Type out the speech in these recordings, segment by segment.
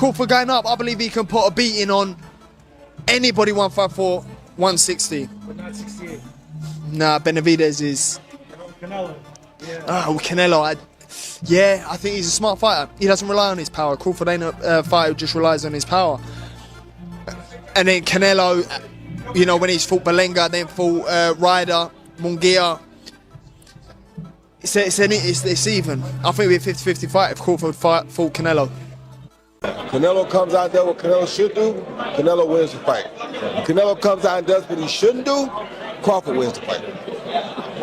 Crawford going up, I believe he can put a beating on anybody 154, 160. But not 68. Nah, Benavidez is... Canelo. Yeah. Oh, Canelo. I think he's a smart fighter. He doesn't rely on his power. Crawford ain't a fighter who just relies on his power. And then Canelo, you know, when he's fought Belenga, then fought Ryder, Munguia. It's even. I think it'd be a 50-50 fight if Crawford fought Canelo. Canelo comes out there what Canelo should do, Canelo wins the fight. If Canelo comes out and does what he shouldn't do, Crawford wins the fight.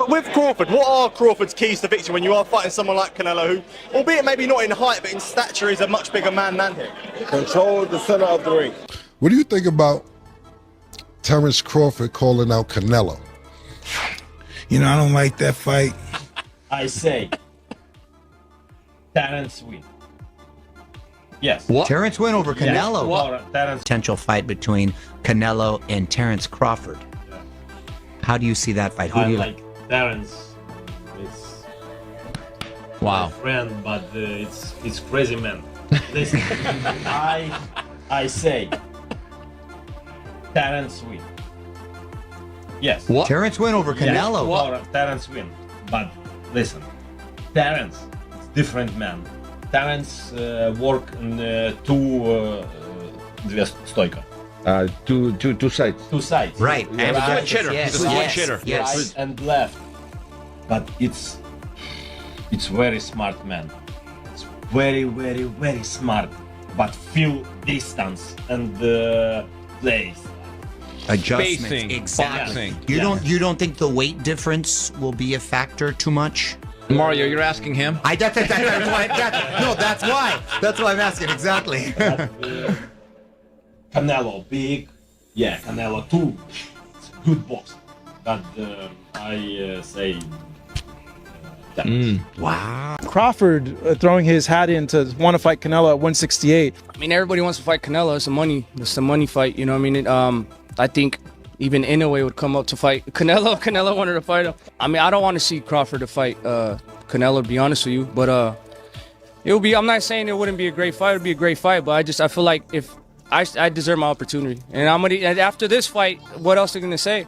With Crawford, what are Crawford's keys to victory when you are fighting someone like Canelo, who, albeit maybe not in height, but in stature, is a much bigger man than him? Control the center of the ring. What do you think about Terence Crawford calling out Canelo? You know, I don't like that fight. I say Terence win. Yes. What? Terence win over Canelo. Yes. Terence. Potential fight between Canelo and Terence Crawford. How do you see that fight? Who do you like? Terence is wow. my friend, but it's crazy man. Listen, I say Terence win. Yes. What? Terence win over Canelo. Yes. Terence win, but listen, Terence is different man. Terence work in two stojka. Two sides. Two sides. Right. He's And right, switch hitter. yes, He's a switch hitter. right Yes. and left. But it's very smart man. It's very smart. But feel distance and plays. Adjustments. Spacing, Exactly. boxing. You don't think the weight difference will be a factor too much? Mario, you're asking him? That's why I'm asking exactly. Canelo big, yeah. Canelo too. It's a good box. But I say. Wow. Crawford throwing his hat in to want to fight Canelo at 168. I mean, everybody wants to fight Canelo. It's a money fight. You know what I mean? I think even Inoue would come up to fight Canelo. Canelo wanted to fight him. I mean, I don't want to see Crawford to fight Canelo, to be honest with you. But it would be. I'm not saying it wouldn't be a great fight. It'd be a great fight. But I feel like if I deserve my opportunity, and and after this fight, what else are they gonna say?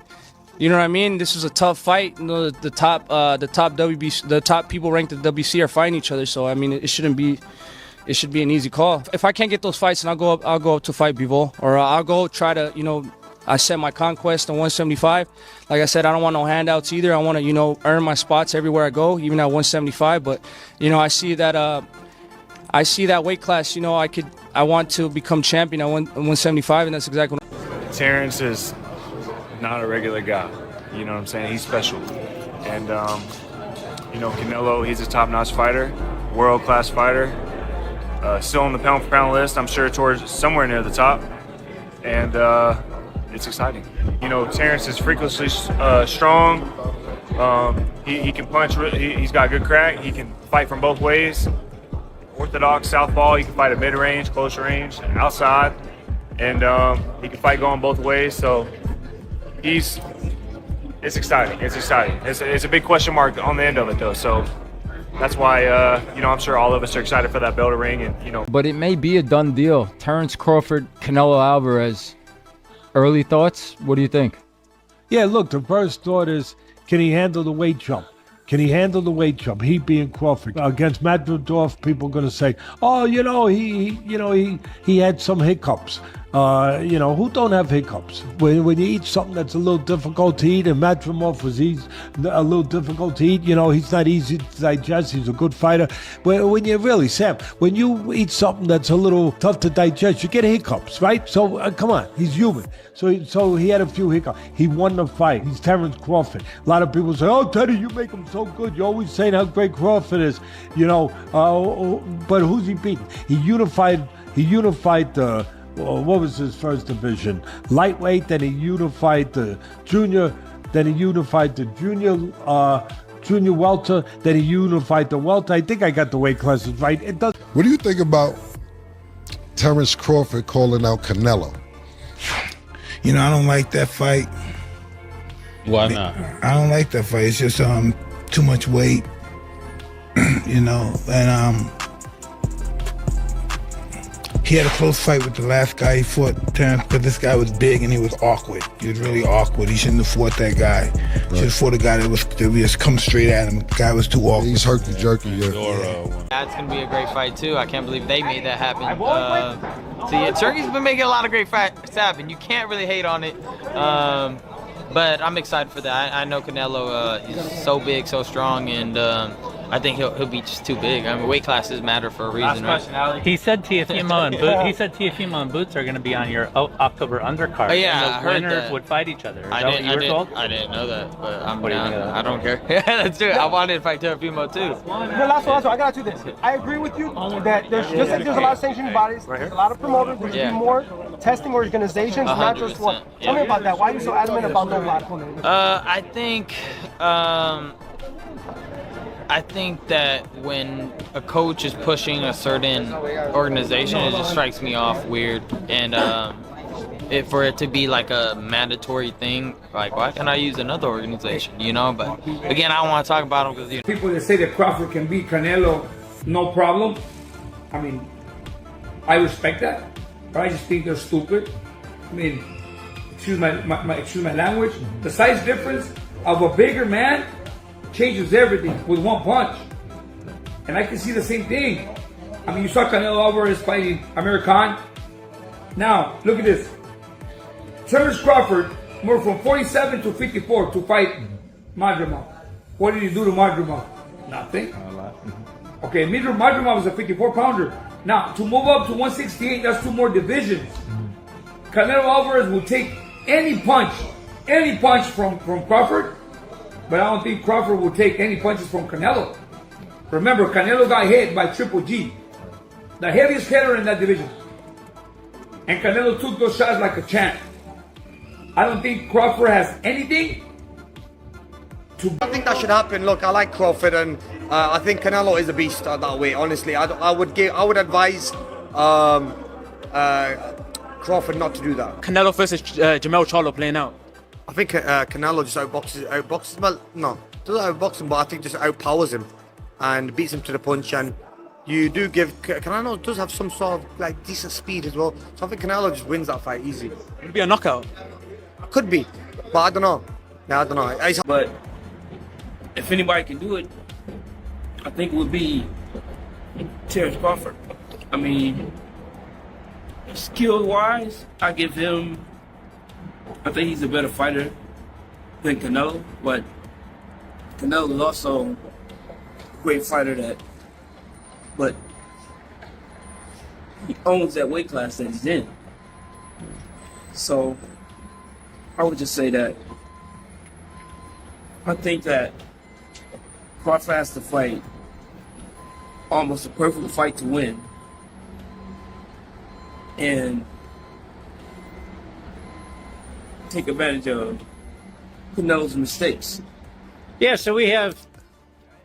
You know what I mean? This was a tough fight. You know, the top WBC, the top people ranked at WBC are fighting each other. So I mean, it should be an easy call. If I can't get those fights, then I'll go up to fight Bivol, or I'll go try to, you know, I set my conquest on 175. Like I said, I don't want no handouts either. I want to, you know, earn my spots everywhere I go, even at 175. But you know, I see that weight class. You know, I want to become champion at 175, and that's exactly what Terence is not a regular guy. You know what I'm saying? He's special. And, you know, Canelo, he's a top-notch fighter, world-class fighter. Still on the pound-for-pound list, I'm sure towards somewhere near the top. And it's exciting. You know, Terence is freakishly strong. He can punch. He's got good crack. He can fight from both ways. Orthodox, southpaw. He can fight at mid-range, close range, outside. And he can fight going both ways. So it's exciting. It's exciting. It's a big question mark on the end of it, though. So that's why, you know, I'm sure all of us are excited for that bell to ring. And, you know. But it may be a done deal. Terence Crawford, Canelo Alvarez. Early thoughts? What do you think? Yeah, look, the first thought is, can he handle the weight jump? Can he handle the weight jump? He being Crawford against Medvedev, people are going to say, "Oh, you know, he had some hiccups." You know, who don't have hiccups? When you eat something that's a little difficult to eat, and Medvedev was a little difficult to eat. You know, he's not easy to digest. He's a good fighter. But when you eat something that's a little tough to digest, you get hiccups, right? So come on, he's human. So he had a few hiccups. He won the fight. He's Terence Crawford. A lot of people say, "Oh, Teddy, you make him so good. You're always saying how great Crawford is." You know, but who's he beating? He unified the. What was his first division? Lightweight. Then he unified the junior. Then he unified the junior welter. Then he unified the welter. I think I got the weight classes right. It does. What do you think about Terence Crawford calling out Canelo? You know, I don't like that fight. Why not? I don't like that fight. It's just too much weight. You know, and he had a close fight with the last guy he fought, Terence, but this guy was big and he was awkward. He was really awkward. He shouldn't have fought that guy. He should have fought a guy that was just come straight at him. The guy was too awkward. He's herky-jerky. That's going to be a great fight, too. I can't believe they made that happen. So, yeah, Turkey's been making a lot of great fights happen. You can't really hate on it. But I'm excited for that. I know Canelo is so big, so strong, and I think he'll be just too big. I mean, weight classes matter for a reason, right? He said Teofimo and Boots are going to be on your October undercard. Oh, yeah, and I the heard winners that. would fight each other. Is I that what you were told? didn't know that, but I'm What do you down. think of that? I don't care. Let's do it. I wanted to fight Teofimo, too. The last one, I gotta do this. I agree with you that there's just like there's a lot of sanctioning bodies, there's a lot of promoters, there should be more testing organizations, not just one. Tell me about that. Why are you so adamant about those platforms? I think that when a coach is pushing a certain organization, it just strikes me off weird. And for it to be like a mandatory thing, like why can't I use another organization, you know? But again, I don't want to talk about them because people that say that Crawford can beat Canelo, no problem. I mean, I respect that, but I just think they're stupid. I mean, excuse my language. The size difference of a bigger man changes everything with one punch. And I can see the same thing. I mean, you saw Canelo Alvarez fighting Amir Khan. Now, look at this. Terence Crawford moved from 47 to 54 to fight Madrimov. What did he do to Madrimov? Nothing. Okay, Madrimov was a 54-pounder. Now, to move up to 168, that's 2 more divisions. Canelo Alvarez will take any punch from Crawford, but I don't think Crawford will take any punches from Canelo. Remember, Canelo got hit by Triple G, the heaviest hitter in that division. And Canelo took those shots like a champ. I don't think Crawford has anything to... I think that should happen. Look, I like Crawford, and I think Canelo is a beast that way. Honestly, I would advise Crawford not to do that. Canelo versus Jamel Charlo playing out. I think Canelo just outboxes. Well, no, doesn't outbox him, but I think just outpowers him and beats him to the punch. And you do give Canelo does have some sort of like decent speed as well. So I think Canelo just wins that fight easy. It'd be a knockout. Could be, but I don't know. Yeah, I don't know. But if anybody can do it, I think it would be Terence Crawford. I mean, skill-wise, I think he's a better fighter than Canelo, but Canelo is also a great fighter but he owns that weight class that he's in. So I would just say that I think that Crawford has to fight almost a perfect fight to win. And take advantage of Canelo's mistakes. Yeah, so we have,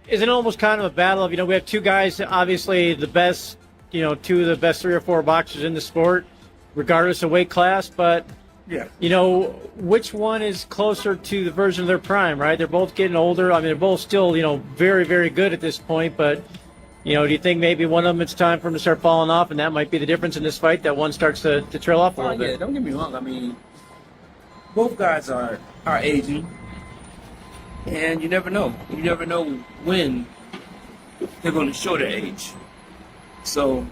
is it almost kind of a battle of, we have two guys, obviously the best, two of the best 3 or 4 boxers in the sport, regardless of weight class, but, which one is closer to the version of their prime, right? They're both getting older. I mean, they're both still, very, very good at this point, but, do you think maybe one of them it's time for them to start falling off, and that might be the difference in this fight, that one starts to trail off a little bit? Yeah, don't get me wrong. I mean, both guys are aging, and you never know. You never know when they're going to show their age. So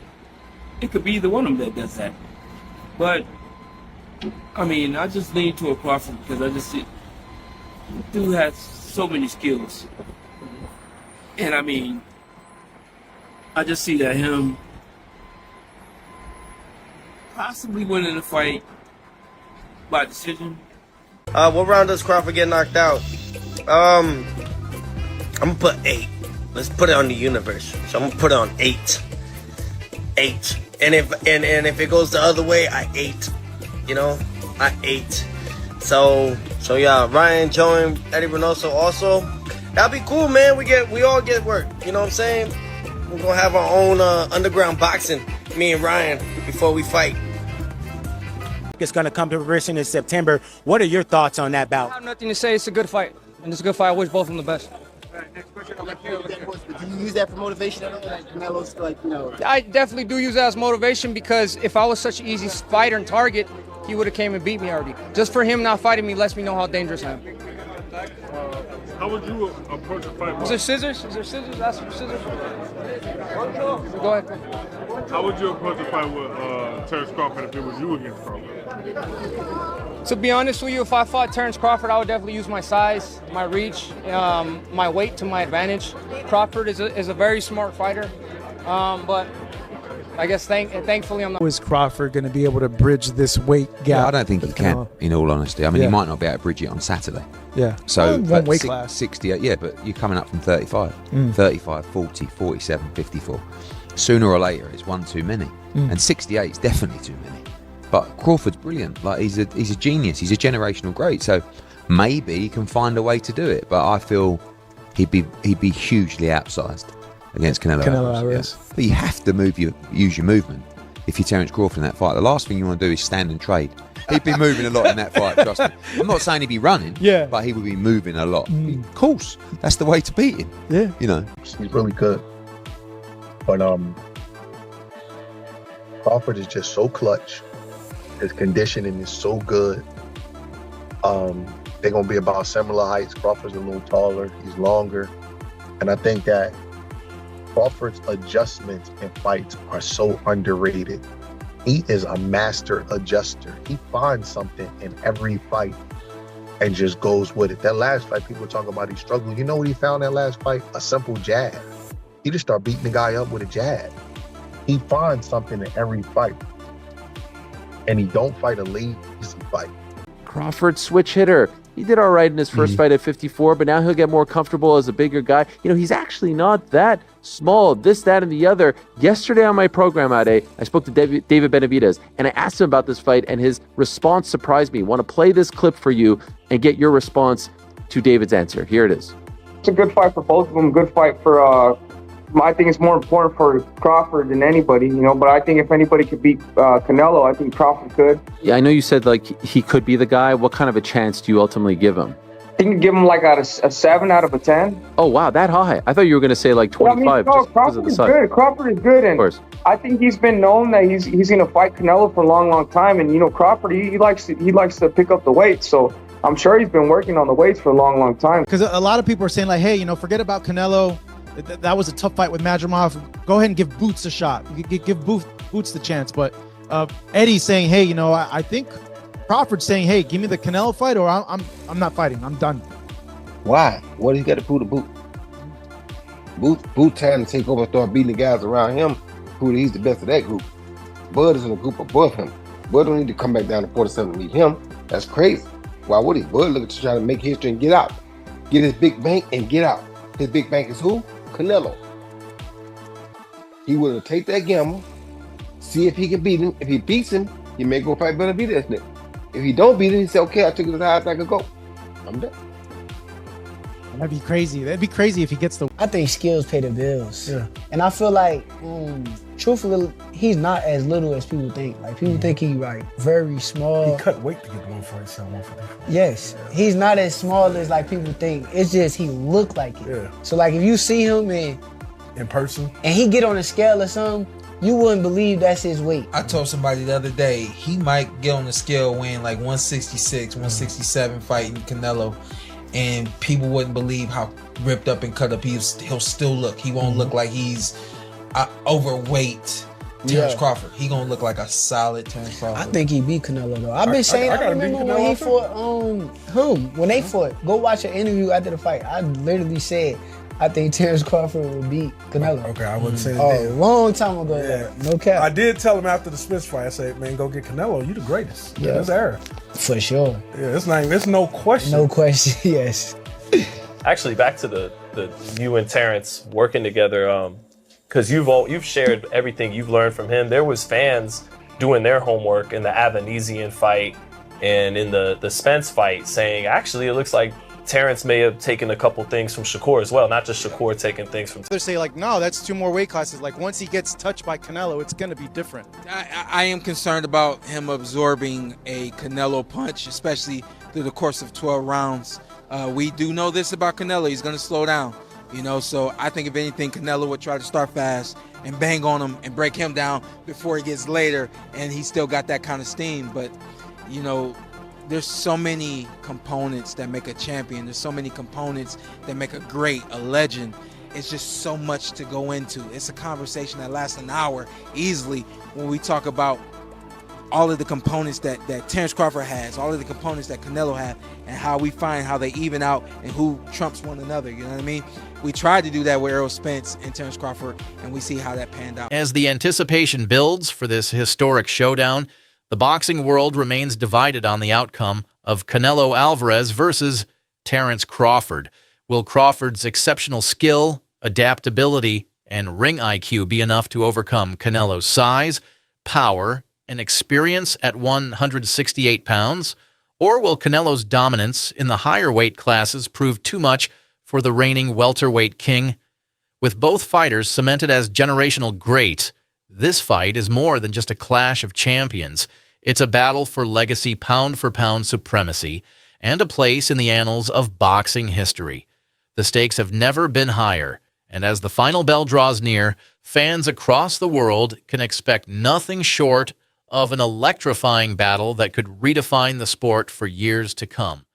it could be either one of them that does that. But I mean, I just lean to a Crawford because I just see dude has so many skills, and I mean, I just see that him possibly winning the fight by decision. What round does Crawford get knocked out? I'm gonna put 8. Let's put it on the universe. So I'm gonna put it on 8. 8. And if it goes the other way, I 8. I 8. So yeah, Ryan, Joe, and Eddie Reynoso also. That'd be cool, man. We all get work. You know what I'm saying? We're gonna have our own underground boxing, me and Ryan, before we fight. It's going to come to fruition in September. What are your thoughts on that bout? I have nothing to say. It's a good fight. And it's a good fight. I wish both of them the best. Do you use that for motivation at all? Like Canelo's like, you know. I definitely do use that as motivation because if I was such an easy fighter and target, he would have came and beat me already. Just for him not fighting me lets me know how dangerous I am. How would you approach a fight? Is there scissors? Is there scissors? Ask for scissors. Go ahead. How would you approach a fight with Terence Crawford if it was you against Crawford? To be honest with you, if I fought Terence Crawford, I would definitely use my size, my reach, my weight to my advantage. Crawford is a very smart fighter, but I guess thankfully I'm not. Is Crawford going to be able to bridge this weight gap? Yeah, I don't think he can, in all honesty. I mean, he might not be able to bridge it on Saturday. Yeah. So, one weight class. 68, yeah, but you're coming up from 35. 35, 40, 47, 54. Sooner or later, it's one too many. And 68 is definitely too many. But Crawford's brilliant. Like, he's a genius. He's a generational great. So maybe he can find a way to do it. But I feel he'd be hugely outsized against Canelo Alvarez. Yeah. But you have to use your movement if you're Terence Crawford in that fight. The last thing you want to do is stand and trade. He'd be moving a lot in that fight, trust me. I'm not saying he'd be running, but he would be moving a lot. Of course, that's the way to beat him. Yeah. You know. He's really good. But Crawford is just so clutch. His conditioning is so good. They're gonna be about similar heights. Crawford's a little taller, he's longer. And I think that Crawford's adjustments in fights are so underrated. He is a master adjuster. He finds something in every fight and just goes with it. That last fight, people were talking about he struggled. You know what he found that last fight? A simple jab. He just started beating the guy up with a jab. He finds something in every fight. And he don't fight a lazy fight. Crawford, switch hitter. He did all right in his first fight at 54, but now he'll get more comfortable as a bigger guy. You know, he's actually not that small, this, that, and the other. Yesterday on my program, I spoke to David Benavidez, and I asked him about this fight, and his response surprised me. I want to play this clip for you and get your response to David's answer. Here it is. It's a good fight for both of them. Good fight for, I think it's more important for Crawford than anybody, you know, but I think if anybody could beat Canelo, I think Crawford could. Yeah, I know you said, like, he could be the guy. What kind of a chance do you ultimately give him? I think you give him like a 7 out of a 10. Oh, wow, that high. I thought you were going to say like 25 just because of the size. Good. Crawford is good, and of course. I think he's been known that he's going to fight Canelo for a long time, and, you know, Crawford, he likes to pick up the weight, so I'm sure he's been working on the weights for a long time. Because a lot of people are saying, like, hey, you know, forget about Canelo. That was a tough fight with Madrimov. Go ahead and give Boots a shot. Give Boots the chance. But Eddie's saying, hey, you know, I think Crawford's saying, hey, give me the Canelo fight, or I'm not fighting. I'm done. Why? What do you got to prove to Boot? Boot trying to take over and start beating the guys around him. Prove that he's the best of that group. Bud is in a group above him. Bud don't need to come back down to 47 to meet him. That's crazy. Why would he? Bud looking to try to make history and get out. Get his big bank and get out. His big bank is who? Canelo. He willing to take that gamble, see if he can beat him. If he beats him, he may go fight Benavidez next. If he don't beat him, he say, okay, I took it as high as I could go. I'm done. That'd be crazy. That'd be crazy if he gets the... I think skills pay the bills. Yeah. And I feel like, truthfully, he's not as little as people think. Like, people think he's like very small. He cut weight to get 147, 154. Yes. He's not as small as like people think. It's just he look like it. Yeah. So like if you see him in person and he get on a scale or something, you wouldn't believe that's his weight. I told somebody the other day he might get on the scale weighing like 166, 167 fighting Canelo, and people wouldn't believe how ripped up and cut up he'll still look. He won't look like he's overweight Terence Crawford. He gonna look like a solid Terence Crawford. I think he beat Canelo though. I've been saying I remember when he fought when they fought. Go watch an interview after the fight. I literally said I think Terence Crawford would beat Canelo. Okay, I wouldn't say that. Oh, a long time ago. Yeah. No cap. I did tell him after the Smith fight, I said, man, go get Canelo. You the greatest. Yeah. That's era. For sure. Yeah, it's no question. No question, yes. Actually, back to the you and Terence working together, because you've shared everything you've learned from him. There was fans doing their homework in the Avanesian fight and in the Spence fight saying, actually, it looks like Terence may have taken a couple things from Shakur as well, not just Shakur taking things from... They say, like, no, that's 2 more weight classes. Like, once he gets touched by Canelo, it's going to be different. I am concerned about him absorbing a Canelo punch, especially through the course of 12 rounds. We do know this about Canelo. He's going to slow down. You know, so I think if anything, Canelo would try to start fast and bang on him and break him down before he gets later, and he still got that kind of steam. But, you know, there's so many components that make a champion. There's so many components that make a great, a legend. It's just so much to go into. It's a conversation that lasts an hour easily when we talk about all of the components that Terence Crawford has, all of the components that Canelo have, and how we find how they even out and who trumps one another. You know what I mean? We tried to do that with Errol Spence and Terence Crawford, and we see how that panned out. As the anticipation builds for this historic showdown, the boxing world remains divided on the outcome of Canelo Alvarez versus Terence Crawford. Will Crawford's exceptional skill, adaptability, and ring IQ be enough to overcome Canelo's size, power, and experience at 168 pounds? Or will Canelo's dominance in the higher weight classes prove too much for the reigning welterweight king? With both fighters cemented as generational greats, this fight is more than just a clash of champions. It's a battle for legacy pound-for-pound supremacy and a place in the annals of boxing history. The stakes have never been higher, and as the final bell draws near, fans across the world can expect nothing short of an electrifying battle that could redefine the sport for years to come.